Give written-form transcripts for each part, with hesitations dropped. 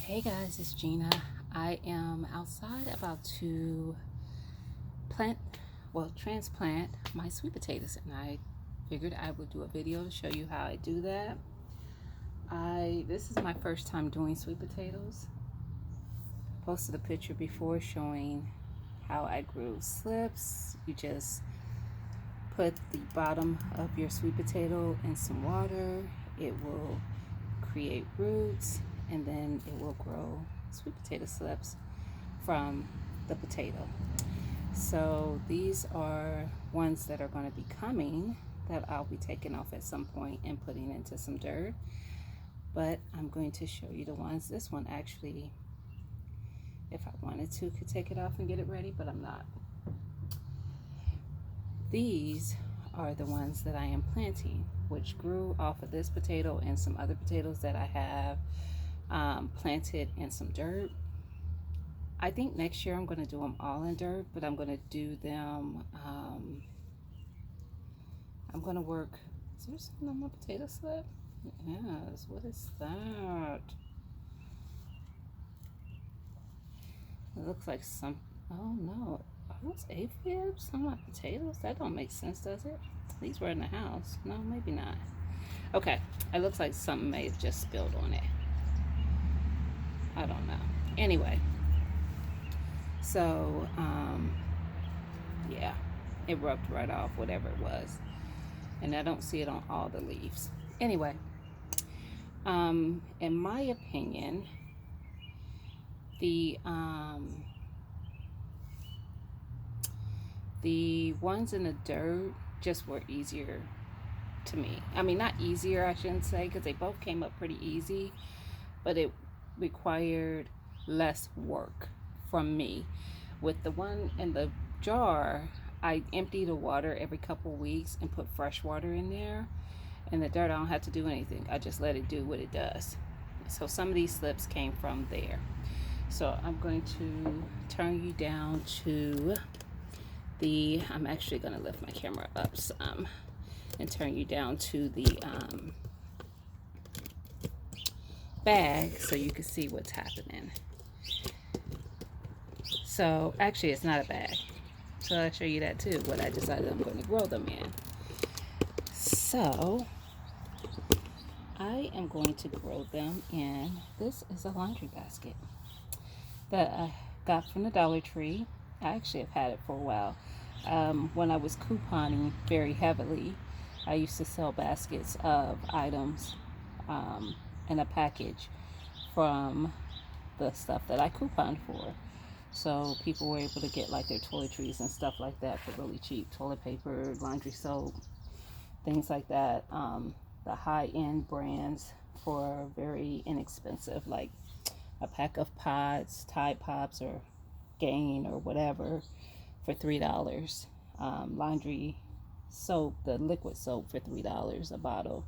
Hey guys, it's Gina. I am outside about to transplant my sweet potatoes, and I figured I would do a video to show you how I do that. This is my first time doing sweet potatoes. Posted a picture before showing how I grew slips. You just put the bottom of your sweet potato in some water. It will create roots, and then it will grow sweet potato slips from the potato. So these are ones that are going to be coming that I'll be taking off at some point and putting into some dirt. But I'm going to show you the ones. This one actually, if I wanted to, could take it off and get it ready, but I'm not. These are the ones that I am planting, which grew off of this potato and some other potatoes that I have planted in some dirt. I think next year I'm going to do them all in dirt, but I'm going to do them, I'm going to work. Is there something on my potato slip? Yes, what is that? It looks like some, oh no, are those aphids on my potatoes? That don't make sense, does it? These were in the house. No, maybe not. Okay, it looks like something may have just spilled on it. I don't know. Anyway, so, yeah, it rubbed right off whatever it was. And I don't see it on all the leaves. Anyway, in my opinion, the ones in the dirt just were easier to me. I mean, not easier, I shouldn't say, because they both came up pretty easy, but it required less work from me. With the one in the jar, I empty the water every couple weeks and put fresh water in there. And the dirt, I don't have to do anything. I just let it do what it does. So some of these slips came from there. So I'm going to turn you down to the, I'm actually going to lift my camera up some and turn you down to the bag so you can see what's happening. So actually it's not a bag. So I'll show you that too, what I decided I'm going to grow them in. So I am going to grow them in, this is a laundry basket that I got from the Dollar Tree. I actually have had it for a while. When I was couponing very heavily, I used to sell baskets of items in a package from the stuff that I couponed for. So people were able to get like their toiletries and stuff like that for really cheap. Toilet paper, laundry soap, things like that. The high-end brands for very inexpensive, like a pack of pods, Tide Pops or Gain or whatever for $3. Laundry soap, the liquid soap for $3 a bottle.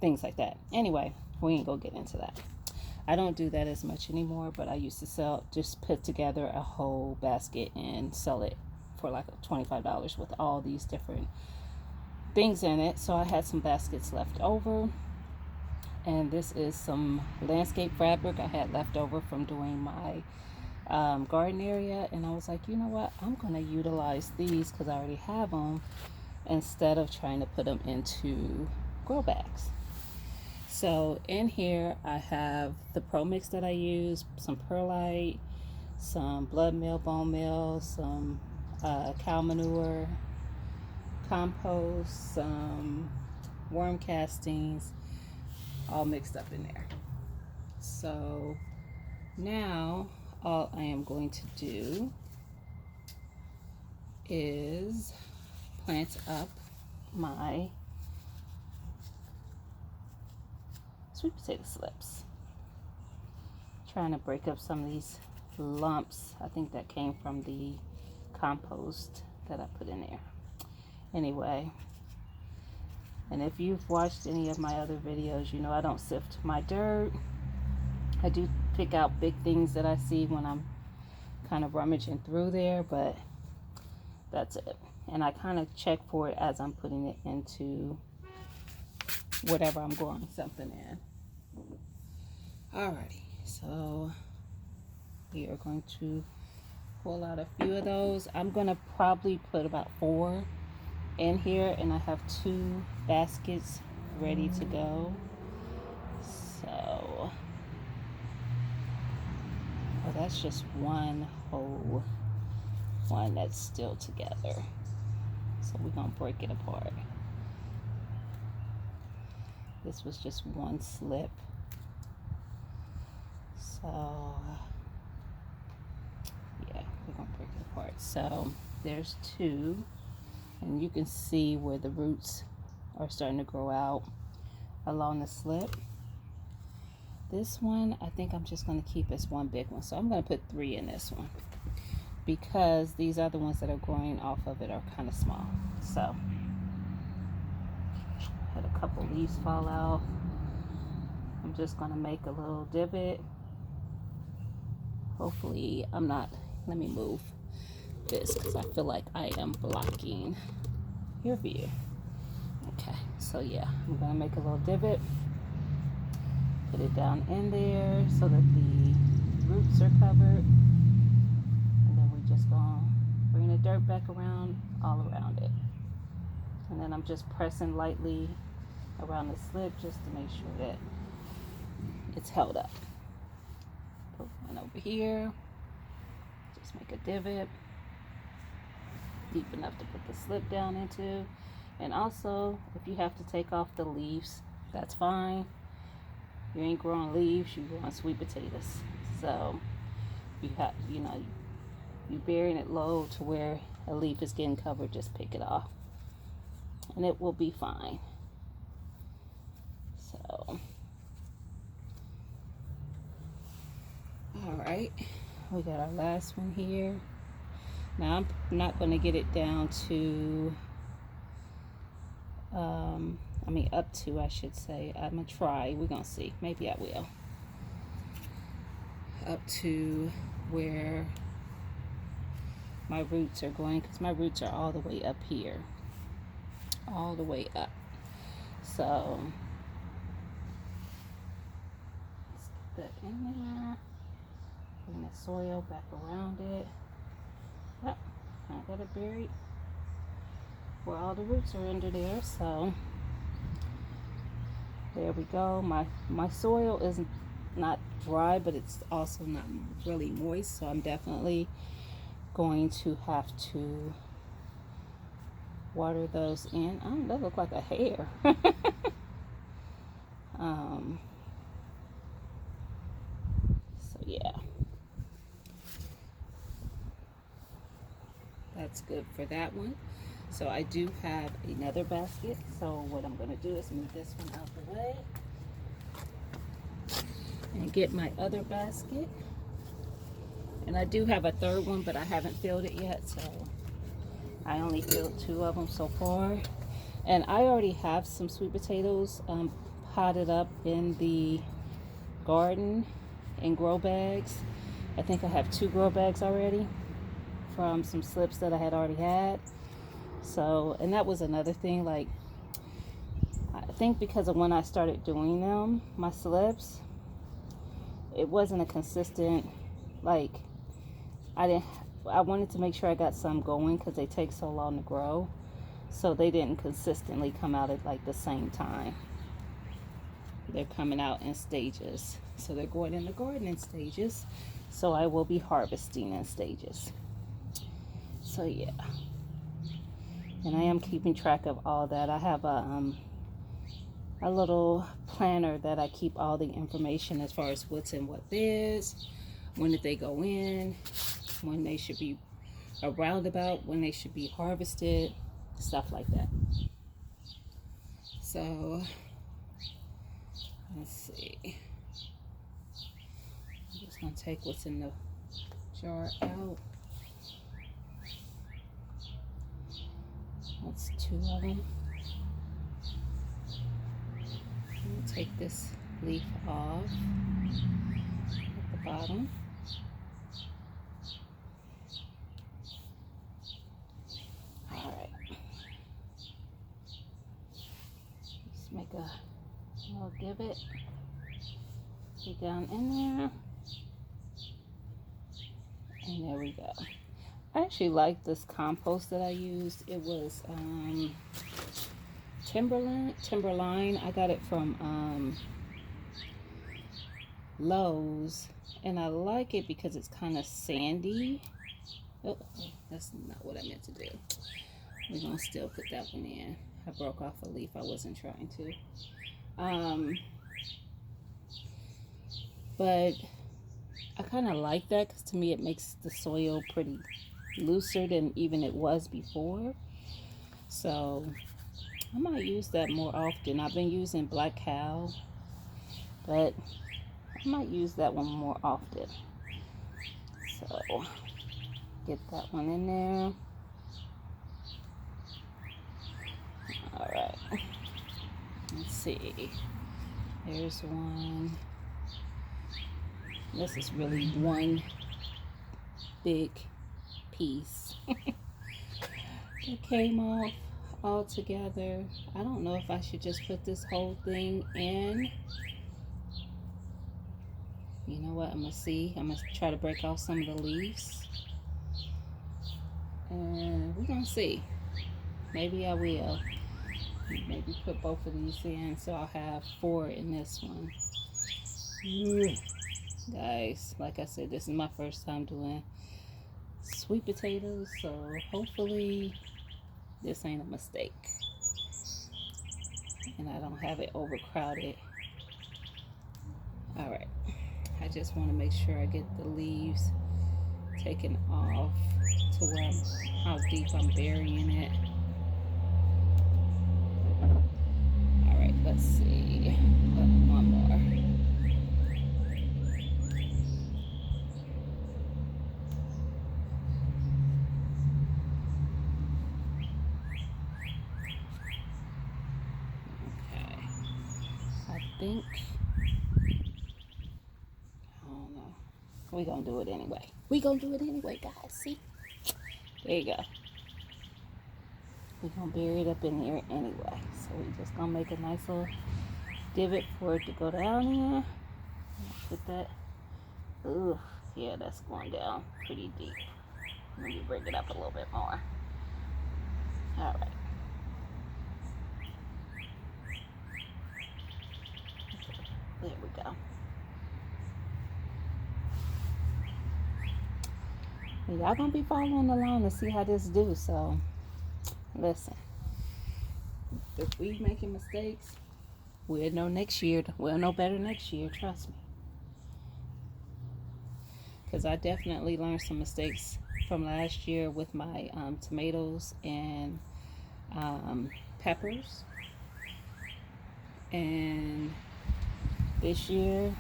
Things like that. Anyway, we ain't gonna get into that. I don't do that as much anymore, but I used to just put together a whole basket and sell it for like $25 with all these different things in it. So I had some baskets left over, and this is some landscape fabric I had left over from doing my garden area, and I was like, you know what, I'm gonna utilize these because I already have them instead of trying to put them into grow bags. So in here I have the Pro Mix that I use, some perlite, some blood meal, bone meal, some cow manure, compost, some worm castings, all mixed up in there. So now all I am going to do is plant up my sweet potato slips. Trying to break up some of these lumps. I think that came from the compost that I put in there. Anyway, and if you've watched any of my other videos, you know I don't sift my dirt. I do pick out big things that I see when I'm kind of rummaging through there, but that's it. And I kind of check for it as I'm putting it into whatever I'm growing something in. Alrighty, So we are going to pull out a few of those. I'm going to probably put about 4 in here, and I have 2 baskets ready to go. So, oh, that's just one whole one that's still together. So we're going to break it apart. This was just one slip. So, yeah, we're going to break it apart. So there's 2. And you can see where the roots are starting to grow out along the slip. This one, I think I'm just going to keep as one big one. So I'm going to put 3 in this one, because these other ones that are growing off of it are kind of small. So had a couple leaves fall out. I'm just going to make a little divot. Hopefully I'm not, let me move this because I feel like I am blocking your view. Okay, so yeah, I'm going to make a little divot, put it down in there so that the roots are covered, and then we're just going to bring the dirt back around, all around it. And then I'm just pressing lightly around the slip just to make sure that it's held up. Put one over here, just make a divot deep enough to put the slip down into. And also, if you have to take off the leaves, that's fine. You ain't growing leaves, you're growing sweet potatoes. So you have, you're burying it low to where a leaf is getting covered, just pick it off and it will be fine. So, all right, we got our last one here. Now I'm not going to get it down to up to, I should say. I'm gonna try, we're gonna see, maybe I will, up to where my roots are going, because my roots are all the way up here, all the way up. So let's get that in there, bring the soil back around it. Yep, I got it buried where all the roots are under there. So there we go. My soil is not dry, but it's also not really moist, so I'm definitely going to have to water those in. Oh, that look like a hair. So yeah, that's good for that one. So I do have another basket, so what I'm going to do is move this one out the way and get my other basket. And I do have a third one, but I haven't filled it yet, so I only filled 2 of them so far. And I already have some sweet potatoes potted up in the garden in grow bags. I think I have 2 grow bags already from some slips that I had already had. So, and that was another thing, like, I think because of when I started doing them, my slips, it wasn't a consistent, like, I wanted to make sure I got some going because they take so long to grow. So they didn't consistently come out at like the same time. They're coming out in stages. So they're going in the garden in stages. So I will be harvesting in stages. So yeah. And I am keeping track of all that. I have a little planner that I keep all the information as far as what's in what beds, when did they go in, when they should be around about, when they should be harvested, stuff like that. So let's see. I'm just gonna take what's in the jar out. That's 2 of them. Take this leaf off at the bottom. Alright. Just make a little divot. Get down in there. And there we go. I actually like this compost that I used. It was Timberline. I got it from Lowe's, and I like it because it's kind of sandy. Oh, that's not what I meant to do. We're gonna still put that one in. I broke off a leaf. I wasn't trying to. But I kind of like that because to me it makes the soil pretty looser than even it was before. So I might use that more often. I've been using Black Cow, but I might use that one more often. So get that one in there. All right. Let's see. There's one. This is really one big piece. It came off all together. I don't know if I should just put this whole thing in. You know what? I'm gonna see. I'm gonna try to break off some of the leaves. And we're gonna see. Maybe I will. Maybe put both of these in so I'll have 4 in this one. Guys, like I said, this is my first time doing sweet potatoes, so hopefully this ain't a mistake and I don't have it overcrowded. All right, I just want to make sure I get the leaves taken off to where how deep I'm burying it. All right, let's see. One more. Think I don't know. We're gonna do it anyway. Guys. See? There you go. We're gonna bury it up in here anyway. So we're just gonna make a nice little divot for it to go down in. Put that. Ugh, yeah, that's going down pretty deep. Let me bring it up a little bit more. All right. There we go. Y'all gonna be following along to see how this do. So listen, if we making mistakes, we'll know next year. We'll know better next year. Trust me. Because I definitely learned some mistakes from last year with my tomatoes and peppers, and this year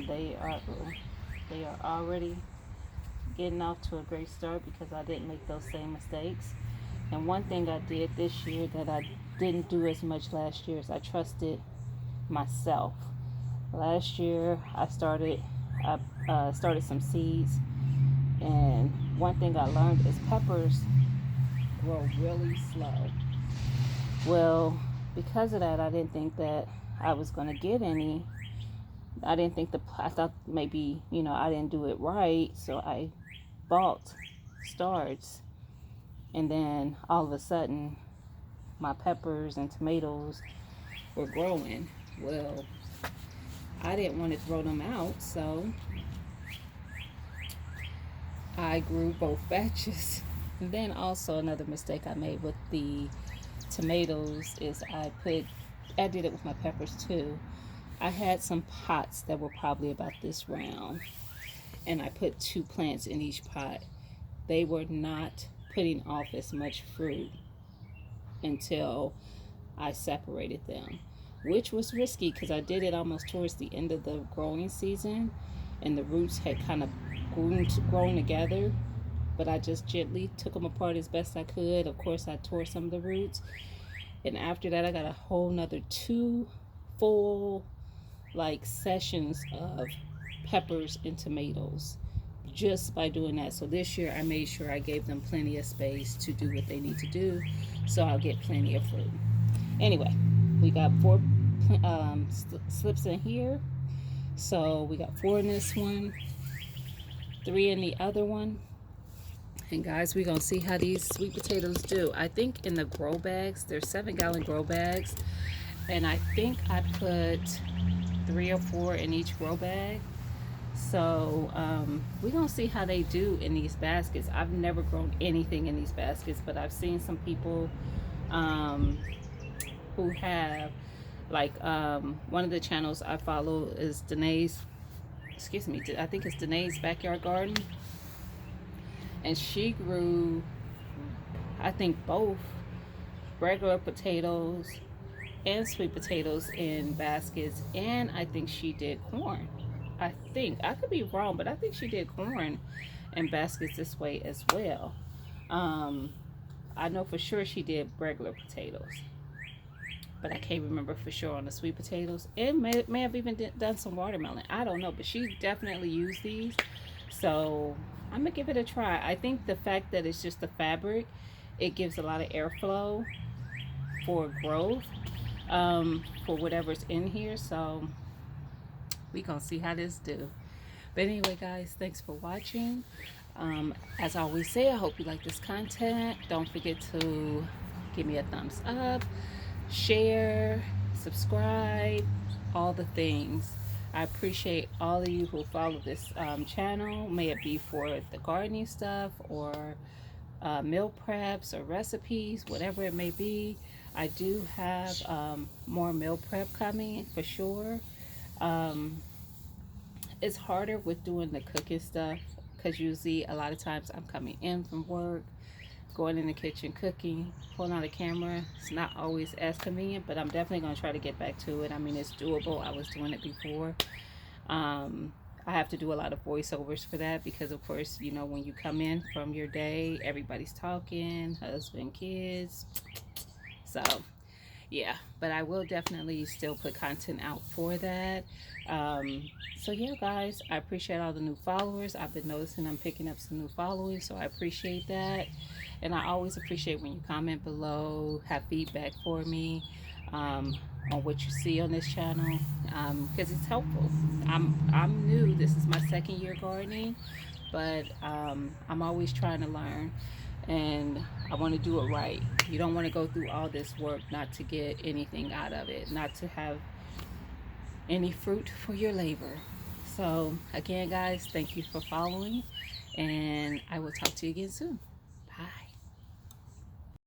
they are already getting off to a great start because I didn't make those same mistakes. And one thing I did this year that I didn't do as much last year is I trusted myself. Last year I started some seeds, and one thing I learned is peppers grow really slow. Well, because of that, I didn't think that I was going to get any. I thought maybe, I didn't do it right, so I bought starts, and then all of a sudden my peppers and tomatoes were growing. Well, I didn't want to throw them out, so I grew both batches. And then also another mistake I made with the tomatoes is I did it with my peppers too. I had some pots that were probably about this round, and I put 2 plants in each pot. They were not putting off as much fruit until I separated them, which was risky because I did it almost towards the end of the growing season, and the roots had kind of grown together, but I just gently took them apart as best I could. Of course, I tore some of the roots, and after that I got a whole nother 2 full sessions of peppers and tomatoes just by doing that. So this year I made sure I gave them plenty of space to do what they need to do, so I'll get plenty of fruit. Anyway, we got 4 slips in here. So we got 4 in this one, 3 in the other one. And guys, we're gonna see how these sweet potatoes do. I think in the grow bags, there's 7-gallon grow bags, and I think I put 3 or 4 in each grow bag. So we're gonna see how they do in these baskets. I've never grown anything in these baskets, but I've seen some people um, who have, like, one of the channels I follow is Danae's, excuse me, I think it's Danae's Backyard Garden, and she grew, I think, both regular potatoes and sweet potatoes in baskets, and I think she did corn. I think, I could be wrong, but I think she did corn in baskets this way as well. Um, I know for sure she did regular potatoes, but I can't remember for sure on the sweet potatoes. It may have even done some watermelon. I don't know, but she definitely used these. So I'm gonna give it a try. I think the fact that it's just the fabric, it gives a lot of airflow for growth, for whatever's in here. So we gonna see how this do. But anyway, guys, thanks for watching. As I always say, I hope you like this content. Don't forget to give me a thumbs up, share, subscribe, all the things. I appreciate all of you who follow this channel, may it be for the gardening stuff or meal preps or recipes, whatever it may be. I do have more meal prep coming for sure. Um, it's harder with doing the cooking stuff because usually a lot of times I'm coming in from work, going in the kitchen, cooking, pulling out a camera. It's not always as convenient, but I'm definitely going to try to get back to it. I mean, it's doable. I was doing it before. I have to do a lot of voiceovers for that because, of course, you know, when you come in from your day, everybody's talking, husband, kids. So yeah, but I will definitely still put content out for that. So yeah, guys, I appreciate all the new followers. I've been noticing I'm picking up some new followers, so I appreciate that. And I always appreciate when you comment below, have feedback for me, on what you see on this channel, because it's helpful. I'm new. This is my second year gardening, but I'm always trying to learn, and I want to do it right. You don't want to go through all this work not to get anything out of it, not to have any fruit for your labor. So again, guys, thank you for following, and I will talk to you again soon.